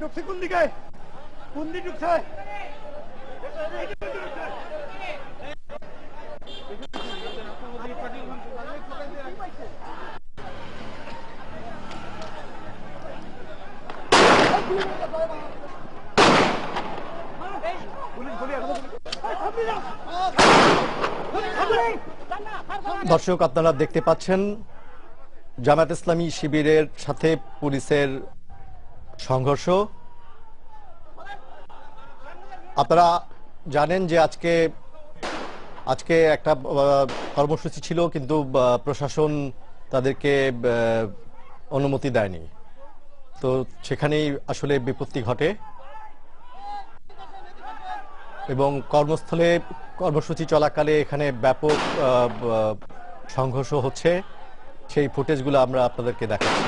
ঢুকছে কোন দিকে? কোন দিকে ঢুকছে? দর্শক, আপনারা দেখতে পাচ্ছেন জামায়াত ইসলামী শিবিরের সাথে পুলিশের সংঘর্ষ। আপনারা জানেন যে আজকে একটা কর্মসূচি ছিল, কিন্তু প্রশাসন তাদেরকে অনুমতি দেয়নি, তো সেখানেই আসলে বিপত্তি ঘটে এবং কর্মস্থলে কর্মসূচি চলাকালে এখানে ব্যাপক সংঘর্ষ হচ্ছে। সেই ফুটেজগুলো আমরা আপনাদেরকে দেখাচ্ছি।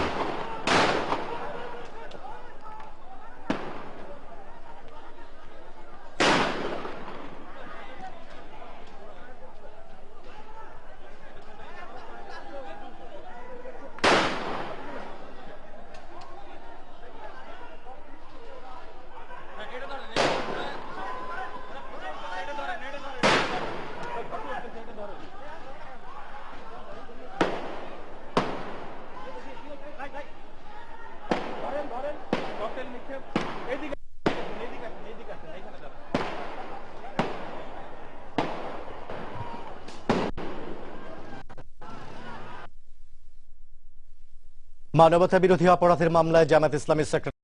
মানবতা বিরোধী অপরাধের মামলায় জামায়াত ইসলামীর সেক্রেটারি